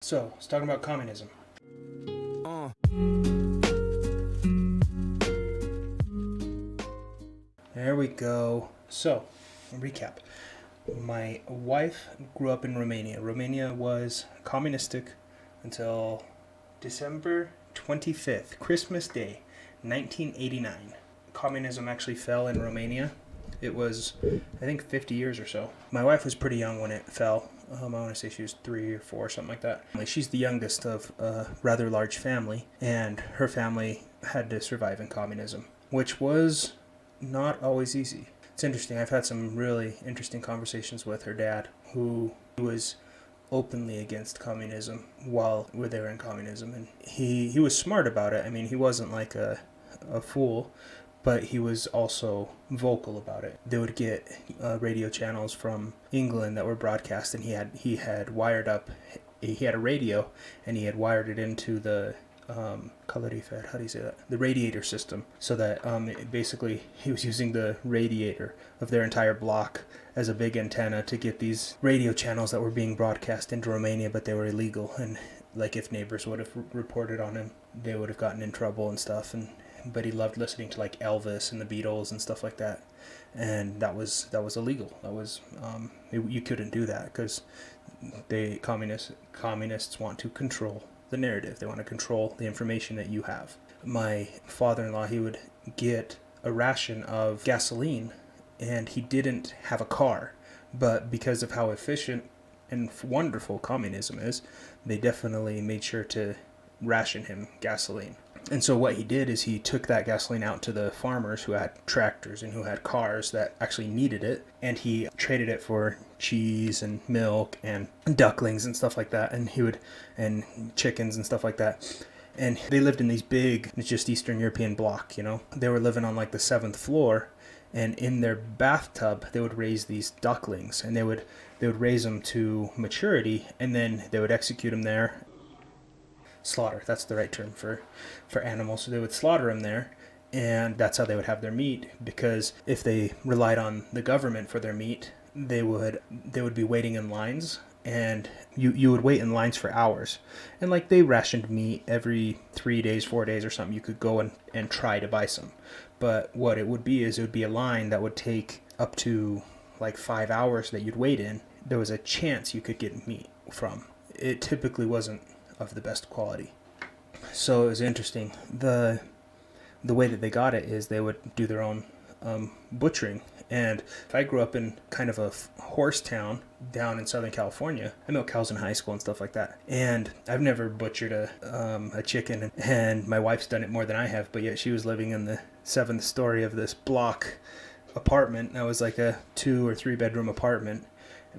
So, let's talk about communism. Uh, There we go. So, recap. My wife grew up in Romania. Romania was communistic until December 25th, Christmas Day, 1989. Communism actually fell in Romania. It was, I think, 50 years or so. My wife was pretty young when it fell. I want to say she was 3 or 4, something like that. She's the youngest of a rather large family, and her family had to survive in communism, which was not always easy. It's interesting. I've had some really interesting conversations with her dad, who was openly against communism while they were in communism, and he was smart about it. I mean, he wasn't like a fool, but he was also vocal about it. They would get radio channels from England that were broadcast, and he had wired up. He had a radio, and he had wired it into the calorifer, how do you say that? The radiator system, so that basically he was using the radiator of their entire block as a big antenna to get these radio channels that were being broadcast into Romania, but they were illegal. And like if neighbors would have reported on him, they would have gotten in trouble and stuff. And but he loved listening to like Elvis and the Beatles and stuff like that, and that was illegal. That was you couldn't do that because communists want to control the narrative. They want to control the information that you have. My father-in-law, he would get a ration of gasoline, and he didn't have a car, but because of how efficient and wonderful communism is, they definitely made sure to ration him gasoline. And so what he did is he took that gasoline out to the farmers who had tractors and who had cars that actually needed it, and he traded it for cheese and milk and ducklings and stuff like that, and chickens and stuff like that. And they lived in these big, just Eastern European block, you know. They were living on like the 7th floor, and in their bathtub they would raise these ducklings, and they would raise them to maturity, and then they would execute them there. Slaughter, that's the right term for animals. So they would slaughter them there, and that's how they would have their meat, because if they relied on the government for their meat, they would be waiting in lines, and you would wait in lines for hours. And like they rationed meat every 3 days, 4 days or something. You could go and try to buy some, but what it would be is it would be a line that would take up to like 5 hours that you'd wait in. There was a chance you could get meat from it. Typically wasn't of the best quality. So it was interesting. The way that they got it is they would do their own butchering. And I grew up in kind of a horse town down in Southern California. I milked cows in high school and stuff like that. And I've never butchered a chicken, and my wife's done it more than I have, but yet she was living in the 7th story of this block apartment. That was like a 2 or 3 bedroom apartment.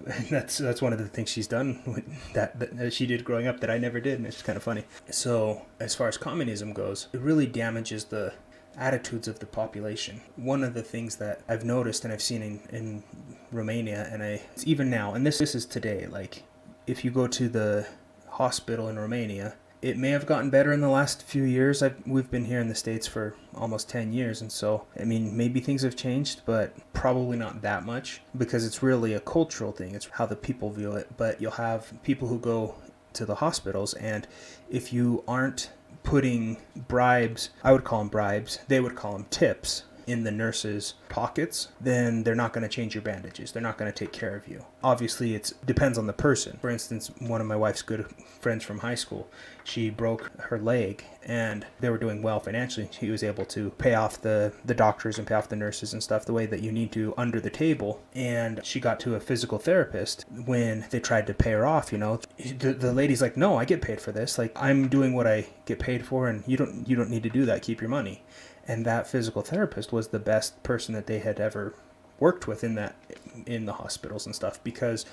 And that's one of the things she's done that she did growing up that I never did, and it's kind of funny. So as far as communism goes, it really damages the attitudes of the population. One of the things that I've noticed and I've seen in Romania, and it's even now, and this is today, like if you go to the hospital in Romania, it may have gotten better in the last few years. We've been here in the States for almost 10 years, and so, I mean, maybe things have changed, but probably not that much, because it's really a cultural thing. It's how the people view it. But you'll have people who go to the hospitals, and if you aren't putting bribes, I would call them bribes, they would call them tips, in the nurses' pockets, then they're not going to change your bandages. They're not going to take care of you. Obviously, it depends on the person. For instance, one of my wife's good friends from high school, she broke her leg, and they were doing well financially. She was able to pay off the doctors and pay off the nurses and stuff the way that you need to under the table. And she got to a physical therapist when they tried to pay her off, you know. The lady's like, no, I get paid for this. Like, I'm doing what I get paid for, and you don't need to do that. Keep your money. And that physical therapist was the best person that they had ever worked with in the hospitals and stuff, because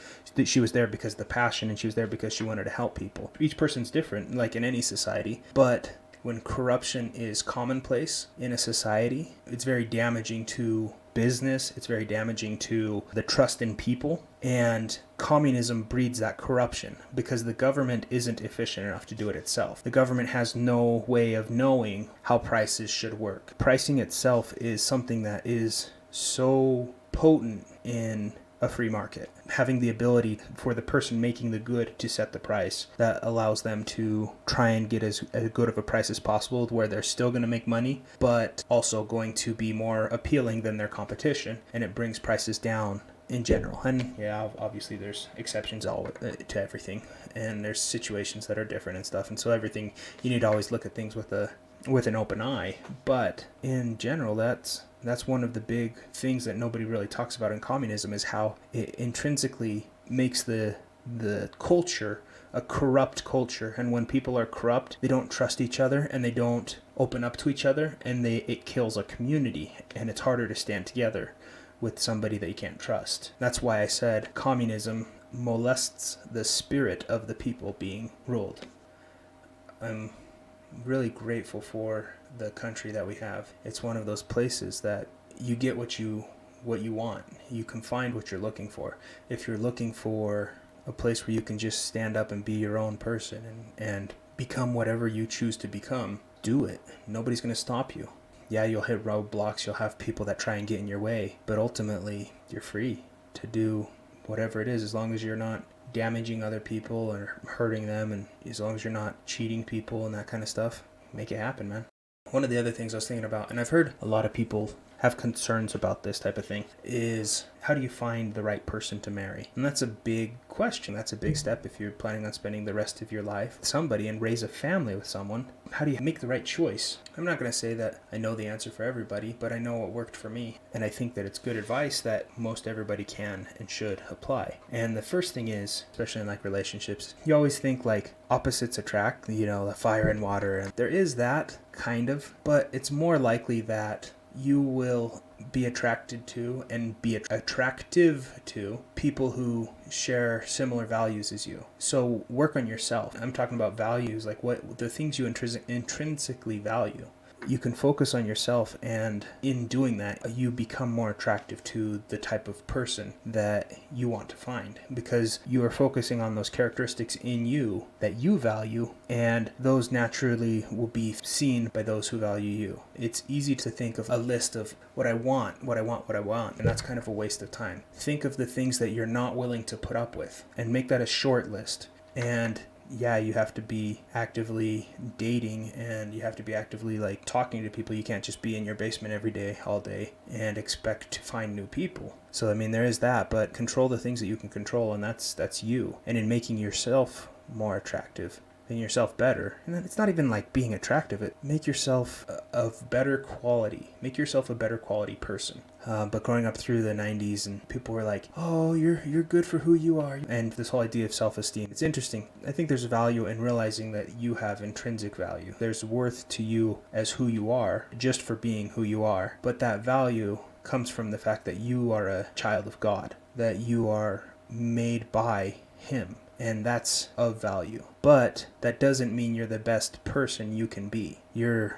she was there because of the passion, and she was there because she wanted to help people. Each person's different, like in any society, but when corruption is commonplace in a society, it's very damaging to business. It's very damaging to the trust in people, and communism breeds that corruption because the government isn't efficient enough to do it itself. The government has no way of knowing how prices should work. Pricing itself is something that is so potent in a free market. Having the ability for the person making the good to set the price that allows them to try and get as good of a price as possible where they're still going to make money, but also going to be more appealing than their competition, and it brings prices down in general. And yeah, obviously there's exceptions to everything, and there's situations that are different and stuff, and so everything, you need to always look at things with an open eye. But in general, that's one of the big things that nobody really talks about in communism, is how it intrinsically makes the culture a corrupt culture. And when people are corrupt, they don't trust each other and they don't open up to each other, and it kills a community, and it's harder to stand together with somebody that you can't trust. That's why I said communism molests the spirit of the people being ruled. I'm really grateful for the country that we have. It's one of those places that you get what you want. You can find what you're looking for. If you're looking for a place where you can just stand up and be your own person and become whatever you choose to become, do it. Nobody's going to stop you. Yeah, you'll hit roadblocks, you'll have people that try and get in your way, but ultimately you're free to do whatever it is, as long as you're not damaging other people or hurting them, and as long as you're not cheating people and that kind of stuff. Make it happen, man. One of the other things I was thinking about, and I've heard a lot of people have concerns about this type of thing, is how do you find the right person to marry? And that's a big question. That's a big step if you're planning on spending the rest of your life with somebody and raise a family with someone. How do you make the right choice? I'm not going to say that I know the answer for everybody, but I know what worked for me. And I think that it's good advice that most everybody can and should apply. And the first thing is, especially in like relationships, you always think like opposites attract, the fire and water. And there is that kind of, but it's more likely that you will be attracted to and be attractive to people who share similar values as you. So work on yourself. I'm talking about values, like what the things you intrinsically value. You can focus on yourself, and in doing that, you become more attractive to the type of person that you want to find, because you are focusing on those characteristics in you that you value, and those naturally will be seen by those who value you. It's easy to think of a list of what I want, and that's kind of a waste of time. Think of the things that you're not willing to put up with, and make that a short list. And yeah, you have to be actively dating, and you have to be actively like talking to people. You can't just be in your basement every day, all day, and expect to find new people. So I mean, there is that, but control the things that you can control, and that's you. And in making yourself more attractive, making yourself better, and then it's not even like being attractive, make yourself of better quality. Make yourself a better quality person. But growing up through the 90s, and people were like, oh, you're good for who you are. And this whole idea of self-esteem, it's interesting. I think there's value in realizing that you have intrinsic value. There's worth to you as who you are, just for being who you are. But that value comes from the fact that you are a child of God, that you are made by Him. And that's of value. But that doesn't mean you're the best person you can be. You're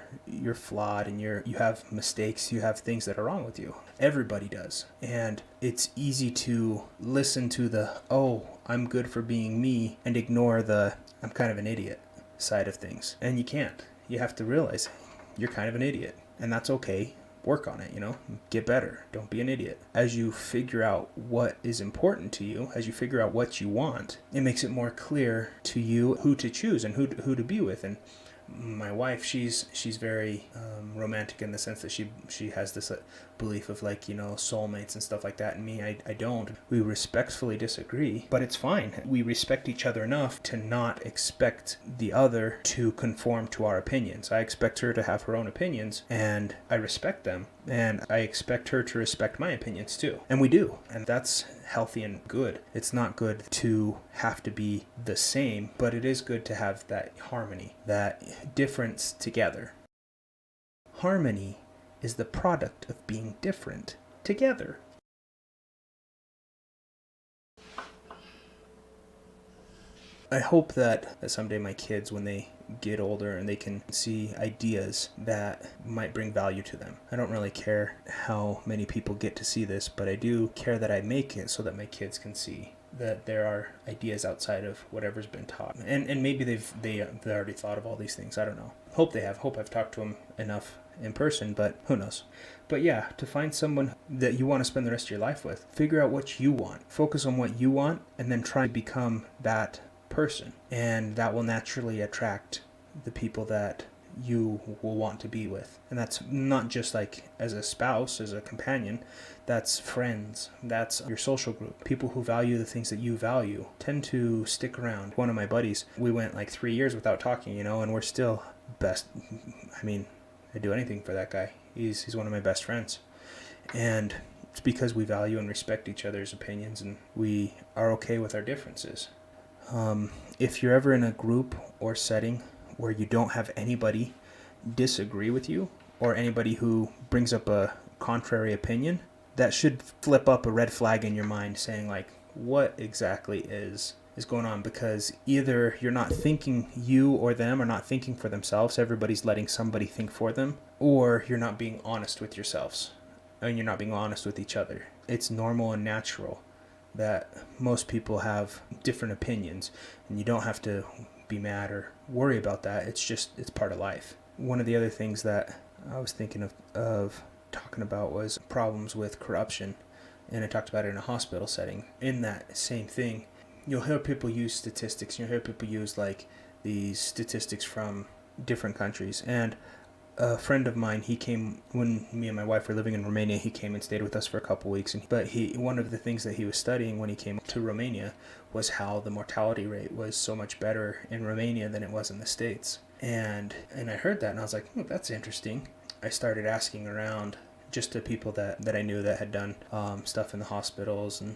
flawed, and you have mistakes, you have things that are wrong with you. Everybody does. And it's easy to listen to the, oh, I'm good for being me, and ignore the, I'm kind of an idiot side of things. And you can't. You have to realize you're kind of an idiot, and that's okay. Work on it, get better. Don't be an idiot. As you figure out what is important to you, as you figure out what you want, it makes it more clear to you who to choose and who to be with. And my wife, she's very romantic in the sense that she has this belief of like, soulmates and stuff like that. And me, I don't. We respectfully disagree, but it's fine. We respect each other enough to not expect the other to conform to our opinions. I expect her to have her own opinions, and I respect them, and I expect her to respect my opinions too. And we do. And that's healthy and good. It's not good to have to be the same, but it is good to have that harmony, that difference together. Harmony is the product of being different together. I hope that someday my kids, when they get older and they can see ideas that might bring value to them. I don't really care how many people get to see this, but I do care that I make it so that my kids can see that there are ideas outside of whatever's been taught. And maybe they already thought of all these things. I don't know. Hope they have. Hope I've talked to them enough in person, but who knows. But yeah, to find someone that you want to spend the rest of your life with, figure out what you want, focus on what you want, and then try to become that person. And that will naturally attract the people that you will want to be with. And that's not just like as a spouse, as a companion, that's friends, that's your social group. People who value the things that you value tend to stick around. One of my buddies, we went like 3 years without talking, and we're still best. I mean, I'd do anything for that guy. He's one of my best friends. And it's because we value and respect each other's opinions, and we are okay with our differences. If you're ever in a group or setting where you don't have anybody disagree with you or anybody who brings up a contrary opinion, that should flip up a red flag in your mind saying like, what exactly is going on? Because either you're not thinking, you or them are not thinking for themselves, everybody's letting somebody think for them, or you're not being honest with yourselves and you're not being honest with each other. It's normal and natural that most people have different opinions, and you don't have to be mad or worry about that. It's part of life. One of the other things that I was thinking of talking about was problems with corruption, and I talked about it in a hospital setting. In that same thing, you'll hear people use statistics. You'll hear people use like these statistics from different countries. And a friend of mine, he came when me and my wife were living in Romania. He came and stayed with us for a couple weeks. But one of the things that he was studying when he came to Romania was how the mortality rate was so much better in Romania than it was in the States. And I heard that and I was like, that's interesting. I started asking around just to people that I knew that had done stuff in the hospitals and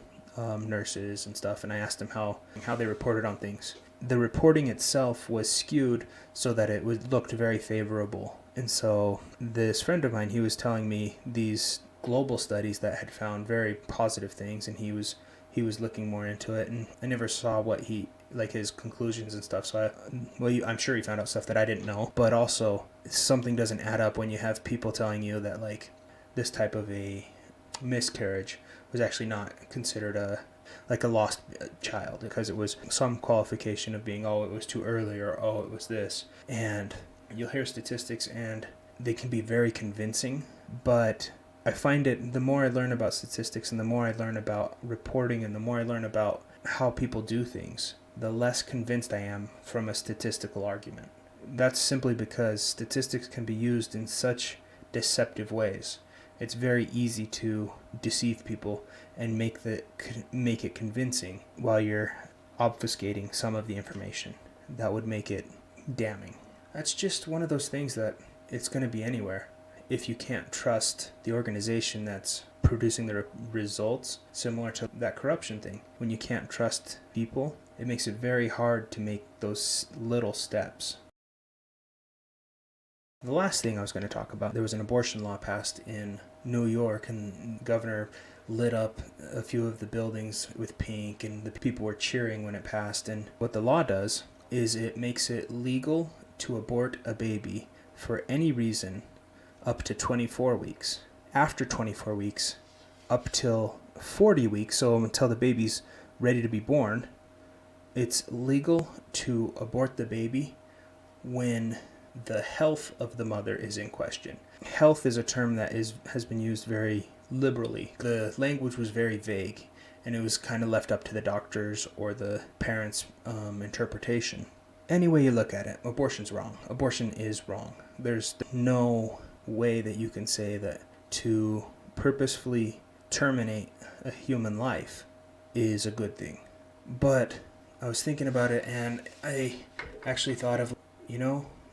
nurses and stuff, and I asked them how they reported on things. The reporting itself was skewed so that it looked very favorable. And so this friend of mine, he was telling me these global studies that had found very positive things, and he was looking more into it, and I never saw what his conclusions and stuff. So I'm sure he found out stuff that I didn't know, but also something doesn't add up when you have people telling you that like this type of a miscarriage was actually not considered a lost child because it was some qualification of being, it was too early, or it was this. And you'll hear statistics and they can be very convincing, but I find it, the more I learn about statistics and the more I learn about reporting and the more I learn about how people do things, the less convinced I am from a statistical argument. That's simply because statistics can be used in such deceptive ways. It's very easy to deceive people and make it convincing while you're obfuscating some of the information that would make it damning. That's just one of those things that it's going to be anywhere. If you can't trust the organization that's producing the results, similar to that corruption thing, when you can't trust people, it makes it very hard to make those little steps. The last thing I was going to talk about, there was an abortion law passed in New York, and the governor lit up a few of the buildings with pink, and the people were cheering when it passed. And what the law does is it makes it legal to abort a baby for any reason up to 24 weeks. After 24 weeks, up till 40 weeks, so until the baby's ready to be born, it's legal to abort the baby when the health of the mother is in question. Health is a term that has been used very liberally. The language was very vague, and it was kind of left up to the doctors or the parents' interpretation. Any way you look at it, abortion's wrong. Abortion is wrong. There's no way that you can say that to purposefully terminate a human life is a good thing. But I was thinking about it, and I actually thought of,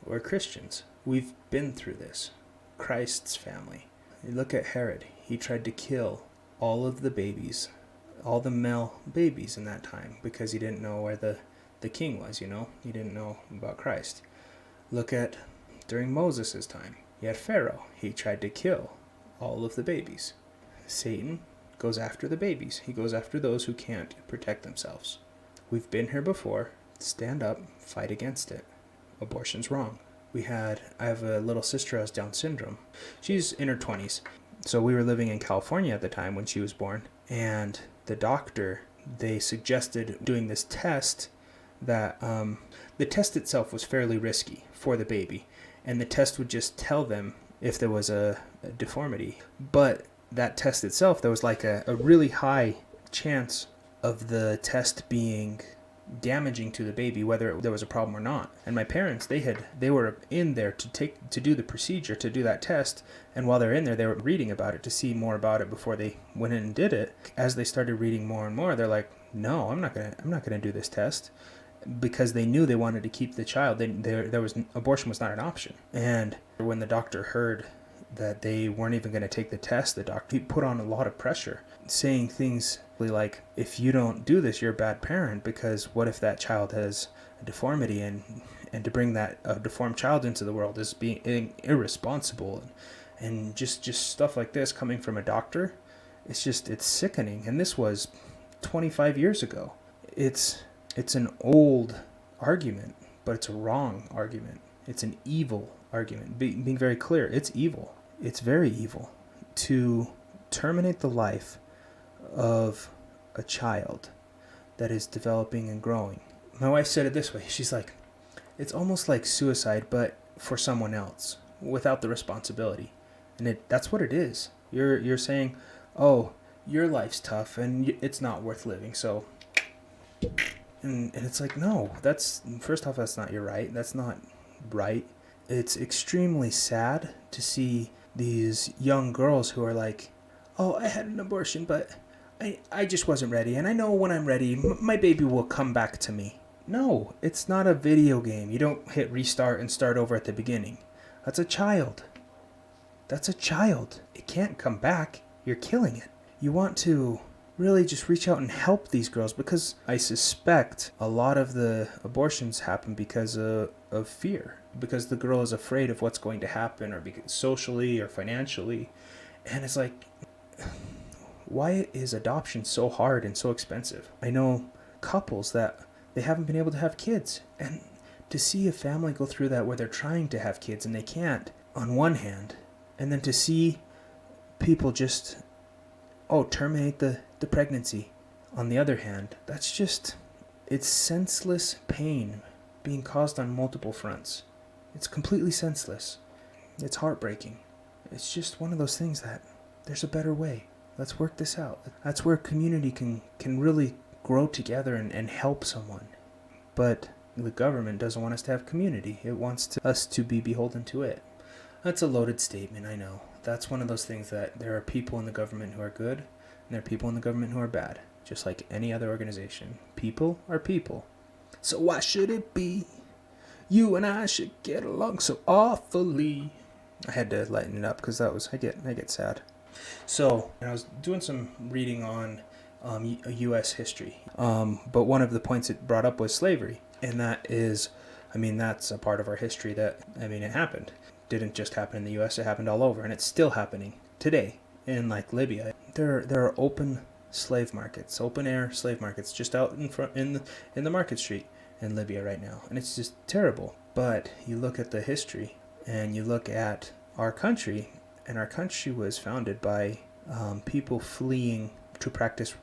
we're Christians. We've been through this. Christ's family. You look at Herod. He tried to kill all of the babies, all the male babies in that time, because he didn't know where the king was, He didn't know about Christ. Look at during Moses' time. You had Pharaoh. He tried to kill all of the babies. Satan goes after the babies. He goes after those who can't protect themselves. We've been here before. Stand up, fight against it. Abortion's wrong. I have a little sister who has Down syndrome. She's in her 20s. So we were living in California at the time when she was born. And the doctor, they suggested doing this test that the test itself was fairly risky for the baby. And the test would just tell them if there was a deformity. But that test itself, there was like a really high chance of the test being damaging to the baby, whether there was a problem or not. And my parents, they were in there to do the procedure, to do that test, and while they're in there, they were reading about it to see more about it before they went in and did it. As they started reading more and more, they're like, no, I'm not gonna do this test, because they knew they wanted to keep the child. Abortion was not an option. And when the doctor heard that they weren't even going to take the test, the doctor, he put on a lot of pressure, saying things like, if you don't do this, you're a bad parent, because what if that child has a deformity, and to bring that deformed child into the world is being irresponsible, and just stuff like this coming from a doctor. It's sickening. And this was 25 years ago. It's an old argument, but it's a wrong argument. It's an evil argument. Being very clear, it's evil. It's very evil to terminate the life of a child that is developing and growing. My wife said it this way. She's like, it's almost like suicide, but for someone else, without the responsibility. And that's what it is. You're saying, oh, your life's tough and it's not worth living, so... And it's like, no, first off, that's not your right. That's not right. It's extremely sad to see these young girls who are like, oh, I had an abortion, but I just wasn't ready. And I know when I'm ready, my baby will come back to me. No, it's not a video game. You don't hit restart and start over at the beginning. That's a child. That's a child. It can't come back. You're killing it. You want to really just reach out and help these girls, because I suspect a lot of the abortions happen because of fear, because the girl is afraid of what's going to happen, or because socially or financially. And it's like, why is adoption so hard and so expensive? I know couples that they haven't been able to have kids, and to see a family go through that where they're trying to have kids and they can't, on one hand, and then to see people just terminate the pregnancy on the other hand, it's senseless pain being caused on multiple fronts. It's completely senseless. It's heartbreaking. It's just one of those things that there's a better way. Let's work this out. That's where community can really grow together and help someone. But the government doesn't want us to have community. It wants us to be beholden to it. That's a loaded statement, I know. That's one of those things that there are people in the government who are good, and there are people in the government who are bad, just like any other organization. People are people. So why should it be you and I should get along so awfully? I had to lighten it up because I get sad. So I was doing some reading on U.S. history, but one of the points it brought up was slavery, and that's a part of our history it happened. Didn't just happen in the U.S., it happened all over, and it's still happening today in like Libya. There are open slave markets, open air slave markets just out in front in the market street in Libya right now, and it's just terrible. But you look at the history and you look at our country, and our country was founded by people fleeing to practice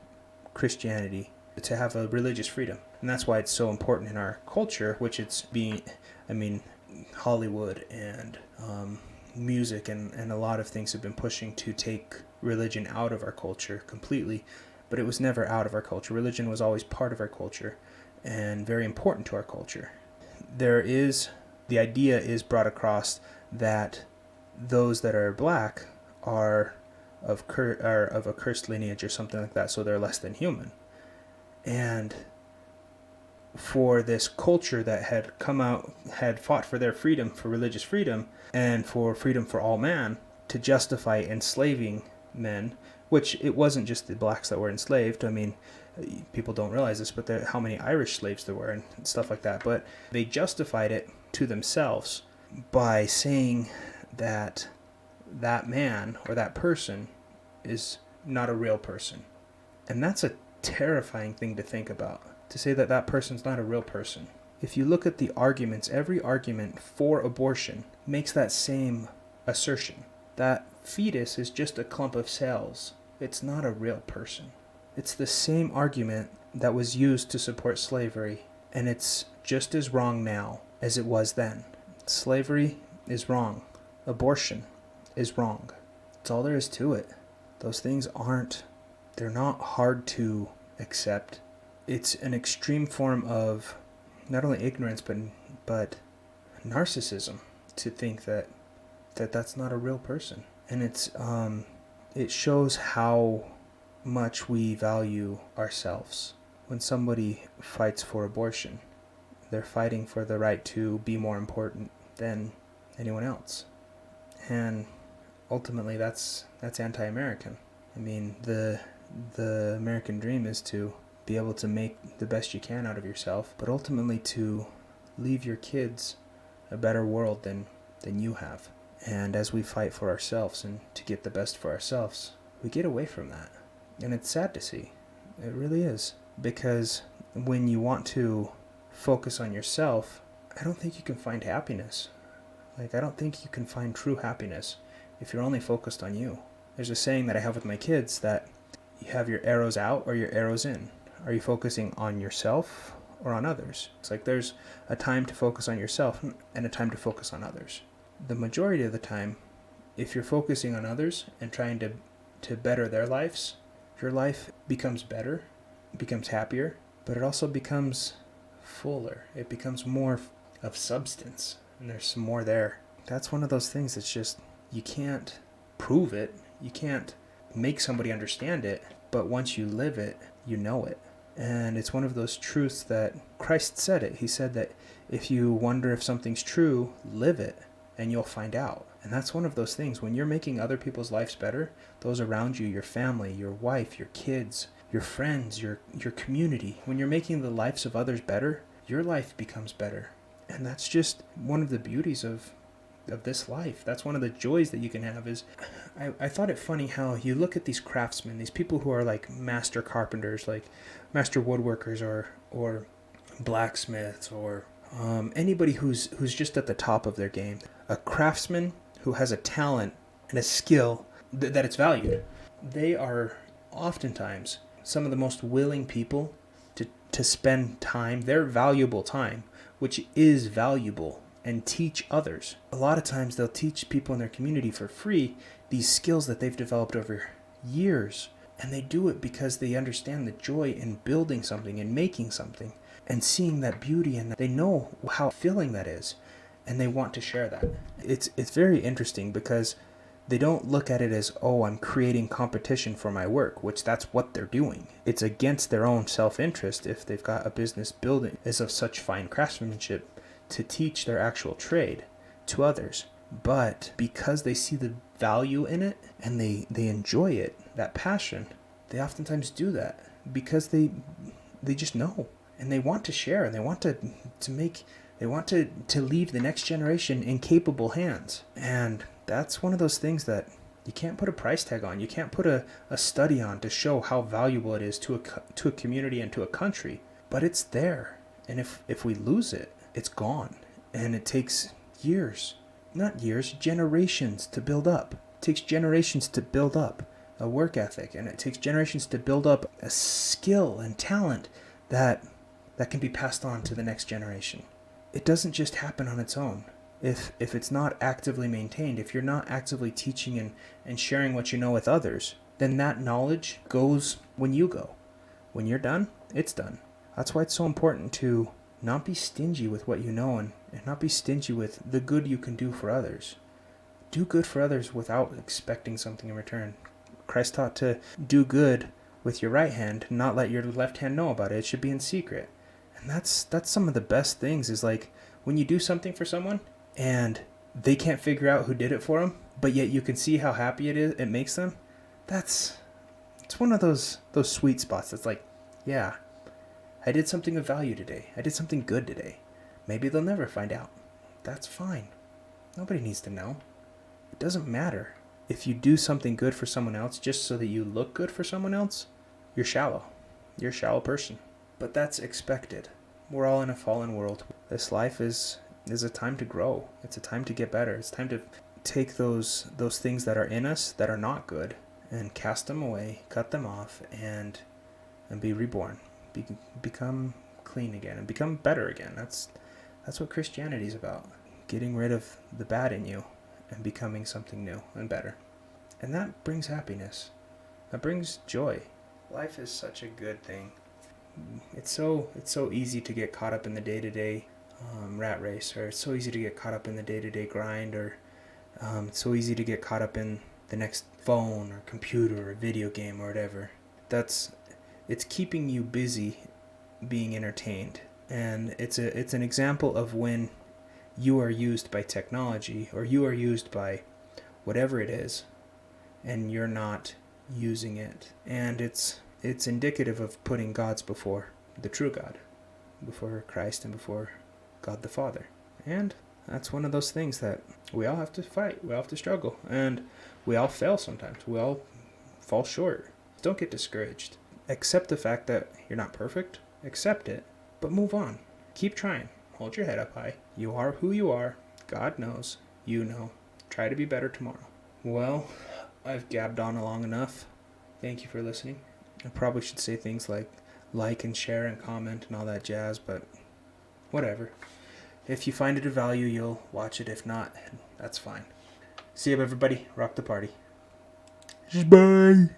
Christianity, to have a religious freedom, and that's why it's so important in our culture, which it's being, Hollywood and music and a lot of things have been pushing to take religion out of our culture completely, but it was never out of our culture. Religion was always part of our culture and very important to our culture. The idea is brought across that those that are black are of a cursed lineage or something like that, so they're less than human. And for this culture that had fought for their freedom, for religious freedom, and for freedom for all man, to justify enslaving men, which it wasn't just the blacks that were enslaved. People don't realize this, but how many Irish slaves there were and stuff like that. But they justified it to themselves by saying that that man or that person is not a real person. And that's a terrifying thing to think about, to say that that person's not a real person. If you look at the arguments, every argument for abortion makes that same assertion. That fetus is just a clump of cells. It's not a real person. It's the same argument that was used to support slavery, and it's just as wrong now as it was then. Slavery is wrong. Abortion is wrong. That's all there is to it. Those things they're not hard to accept. It's an extreme form of not only ignorance, but narcissism to think that's not a real person. And it shows how much we value ourselves. When somebody fights for abortion, they're fighting for the right to be more important than anyone else. And ultimately that's anti-American. I mean, the American dream is to be able to make the best you can out of yourself, but ultimately to leave your kids a better world than you have. And as we fight for ourselves and to get the best for ourselves, we get away from that. And it's sad to see. It really is. Because when you want to focus on yourself, I don't think you can find happiness. Like, I don't think you can find true happiness if you're only focused on you. There's a saying that I have with my kids that you have your arrows out or your arrows in. Are you focusing on yourself or on others? It's like there's a time to focus on yourself and a time to focus on others. The majority of the time, if you're focusing on others and trying to better their lives, your life becomes better, becomes happier, but it also becomes fuller. It becomes more of substance, and there's some more there. That's one of those things that's just, you can't prove it, you can't make somebody understand it, but once you live it, you know it. And it's one of those truths that Christ said it. He said that if you wonder if something's true, live it, and you'll find out. And that's one of those things. When you're making other people's lives better, those around you, your family, your wife, your kids, your friends, your community, when you're making the lives of others better, your life becomes better. And that's just one of the beauties of this life. That's one of the joys that you can have. Is I thought it funny how you look at these craftsmen, these people who are like master carpenters, like master woodworkers, or blacksmiths, or anybody who's just at the top of their game. A craftsman who has a talent and a skill that it's valued. They are oftentimes some of the most willing people to spend time, their valuable time, which is valuable, and teach others. A lot of times they'll teach people in their community for free these skills that they've developed over years. And they do it because they understand the joy in building something and making something and seeing that beauty, and they know how fulfilling that is, and they want to share that. It's very interesting because they don't look at it as, oh, I'm creating competition for my work, which that's what they're doing. It's against their own self-interest if they've got a business building is of such fine craftsmanship to teach their actual trade to others. But because they see the value in it and they enjoy it, that passion, they oftentimes do that because they just know, and they want to share, and they want to leave the next generation in capable hands. And that's one of those things that you can't put a price tag on. You can't put a study on to show how valuable it is to a community and to a country. But it's there. And if we lose it, it's gone. And it takes generations to build up. It takes generations to build up a work ethic. And it takes generations to build up a skill and talent that can be passed on to the next generation. It doesn't just happen on its own. If it's not actively maintained, if you're not actively teaching and sharing what you know with others, then that knowledge goes when you go. When you're done, it's done. That's why it's so important to not be stingy with what you know, and not be stingy with the good you can do for others. Do good for others without expecting something in return. Christ taught to do good with your right hand, not let your left hand know about it. It should be in secret. And that's some of the best things, is like when you do something for someone and they can't figure out who did it for them, but yet you can see how happy it makes them. It's one of those sweet spots that's like, yeah, I did something of value today. I did something good today. Maybe they'll never find out. That's fine. Nobody needs to know. It doesn't matter. If you do something good for someone else just so that you look good for someone else, you're shallow. You're a shallow person. But that's expected. We're all in a fallen world. This life is a time to grow. It's a time to get better. It's time to take those things that are in us that are not good and cast them away, cut them off, and be reborn. Become clean again and become better again. That's what Christianity is about. Getting rid of the bad in you and becoming something new and better. And that brings happiness. That brings joy. Life is such a good thing. It's so easy to get caught up in the day-to-day rat race, or it's so easy to get caught up in the day-to-day grind, or it's so easy to get caught up in the next phone or computer or video game or whatever. It's keeping you busy being entertained. And it's an example of when you are used by technology, or you are used by whatever it is, and you're not using it. And it's indicative of putting gods before the true God, before Christ and before God the Father. And that's one of those things that we all have to fight, we all have to struggle, and we all fail sometimes, we all fall short. Don't get discouraged. Accept the fact that you're not perfect, accept it, but move on. Keep trying. Hold your head up high. You are who you are. God knows. You know. Try to be better tomorrow. Well, I've gabbed on long enough. Thank you for listening. I probably should say things like and share and comment and all that jazz, but whatever. If you find it of value, you'll watch it. If not, that's fine. See you, everybody. Rock the party. Bye.